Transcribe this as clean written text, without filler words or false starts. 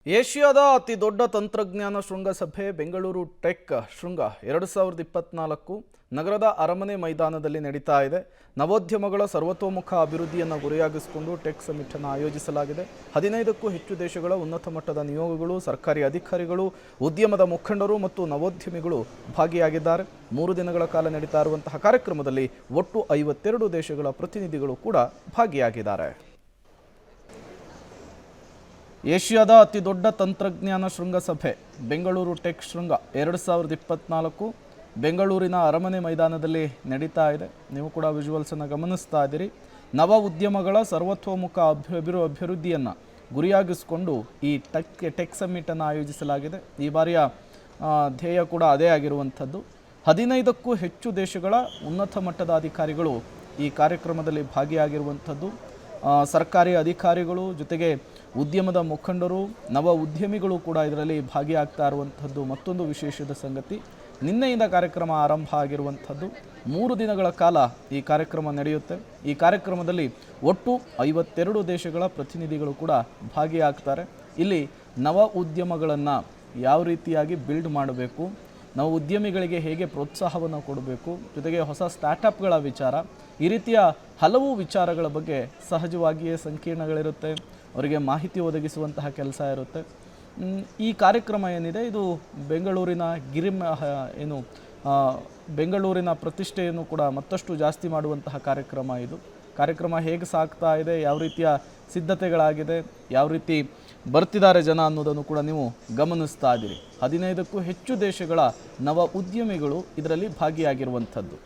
ಏಷ್ಯಾದ ಅತಿ ದೊಡ್ಡ ತಂತ್ರಜ್ಞಾನ ಶೃಂಗಸಭೆ ಬೆಂಗಳೂರು ಟೆಕ್ ಶೃಂಗ 2024 ನಗರದ ಅರಮನೆ ಮೈದಾನದಲ್ಲಿ ನಡೀತಾ ಇದೆ. ನವೋದ್ಯಮಗಳ ಸರ್ವತೋಮುಖ ಅಭಿವೃದ್ಧಿಯನ್ನು ಗುರಿಯಾಗಿಸಿಕೊಂಡು ಟೆಕ್ ಸಮಿಟ್ ಅನ್ನು ಆಯೋಜಿಸಲಾಗಿದೆ. 15ಕ್ಕೂ ಹೆಚ್ಚು ದೇಶಗಳ ಉನ್ನತ ಮಟ್ಟದ ನಿಯೋಗಗಳು, ಸರ್ಕಾರಿ ಅಧಿಕಾರಿಗಳು, ಉದ್ಯಮದ ಮುಖಂಡರು ಮತ್ತು ನವೋದ್ಯಮಿಗಳು ಭಾಗಿಯಾಗಿದ್ದಾರೆ. 3 ದಿನಗಳ ಕಾಲ ನಡೀತಾ ಇರುವಂತಹ ಕಾರ್ಯಕ್ರಮದಲ್ಲಿ ಒಟ್ಟು 52 ದೇಶಗಳ ಪ್ರತಿನಿಧಿಗಳು ಕೂಡ ಭಾಗಿಯಾಗಿದ್ದಾರೆ. ಏಷ್ಯಾದ ಅತಿ ದೊಡ್ಡ ತಂತ್ರಜ್ಞಾನ ಶೃಂಗಸಭೆ ಬೆಂಗಳೂರು ಟೆಕ್ ಶೃಂಗ 2024 ಬೆಂಗಳೂರಿನ ಅರಮನೆ ಮೈದಾನದಲ್ಲಿ ನಡೀತಾ ಇದೆ. ನೀವು ಕೂಡ ವಿಜುವಲ್ಸನ್ನು ಗಮನಿಸ್ತಾ ಇದ್ದೀರಿ. ನವ ಉದ್ಯಮಗಳ ಸರ್ವತೋಮುಖ ಅಭಿವೃದ್ಧಿಯನ್ನು ಗುರಿಯಾಗಿಸಿಕೊಂಡು ಈ ಟೆಕ್ ಸಮ್ಮಿಟನ್ನು ಆಯೋಜಿಸಲಾಗಿದೆ. ಈ ಬಾರಿಯ ಧ್ಯೇಯ ಕೂಡ ಅದೇ ಆಗಿರುವಂಥದ್ದು. 15ಕ್ಕೂ ಹೆಚ್ಚು ದೇಶಗಳ ಉನ್ನತ ಮಟ್ಟದ ಅಧಿಕಾರಿಗಳು ಈ ಕಾರ್ಯಕ್ರಮದಲ್ಲಿ ಭಾಗಿಯಾಗಿರುವಂಥದ್ದು. ಸರ್ಕಾರಿ ಅಧಿಕಾರಿಗಳು ಜೊತೆಗೆ ಉದ್ಯಮದ ಮುಖಂಡರು, ನವ ಉದ್ಯಮಿಗಳು ಕೂಡ ಇದರಲ್ಲಿ ಭಾಗಿಯಾಗ್ತಾ ಇರುವಂಥದ್ದು ಮತ್ತೊಂದು ವಿಶೇಷದ ಸಂಗತಿ. ನಿನ್ನೆಯಿಂದ ಕಾರ್ಯಕ್ರಮ ಆರಂಭ ಆಗಿರುವಂಥದ್ದು. 3 ದಿನಗಳ ಕಾಲ ಈ ಕಾರ್ಯಕ್ರಮ ನಡೆಯುತ್ತೆ. ಈ ಕಾರ್ಯಕ್ರಮದಲ್ಲಿ ಒಟ್ಟು 52 ದೇಶಗಳ ಪ್ರತಿನಿಧಿಗಳು ಕೂಡ ಭಾಗಿಯಾಗ್ತಾರೆ. ಇಲ್ಲಿ ನವ ಉದ್ಯಮಗಳನ್ನು ಯಾವ ರೀತಿಯಾಗಿ ಬಿಲ್ಡ್ ಮಾಡಬೇಕು, ನವ ಉದ್ಯಮಿಗಳಿಗೆ ಹೇಗೆ ಪ್ರೋತ್ಸಾಹವನ್ನು ಕೊಡಬೇಕು, ಜೊತೆಗೆ ಹೊಸ ಸ್ಟಾರ್ಟಪ್ಗಳ ವಿಚಾರ, ಈ ರೀತಿಯ ಹಲವು ವಿಚಾರಗಳ ಬಗ್ಗೆ ಸಹಜವಾಗಿಯೇ ಸಂಕೀರ್ಣಗಳಿರುತ್ತೆ. ಅವರಿಗೆ ಮಾಹಿತಿ ಒದಗಿಸುವಂತಹ ಕೆಲಸ ಇರುತ್ತೆ. ಈ ಕಾರ್ಯಕ್ರಮ ಏನಿದೆ ಇದು ಬೆಂಗಳೂರಿನ ಬೆಂಗಳೂರಿನ ಪ್ರತಿಷ್ಠೆಯನ್ನು ಕೂಡ ಮತ್ತಷ್ಟು ಜಾಸ್ತಿ ಮಾಡುವಂತಹ ಕಾರ್ಯಕ್ರಮ ಇದು. ಕಾರ್ಯಕ್ರಮ ಹೇಗೆ ಸಾಗ್ತಾ ಇದೆ, ಯಾವ ರೀತಿಯ ಸಿದ್ಧತೆಗಳಾಗಿದೆ, ಯಾವ ರೀತಿ ಬರ್ತಿದ್ದಾರೆ ಜನ ಅನ್ನೋದನ್ನು ಕೂಡ ನೀವು ಗಮನಿಸ್ತಾ ಇದ್ದೀರಿ. 15ಕ್ಕೂ ಹೆಚ್ಚು ದೇಶಗಳ ನವ ಉದ್ಯಮಿಗಳು ಇದರಲ್ಲಿ ಭಾಗಿಯಾಗಿರುವಂಥದ್ದು.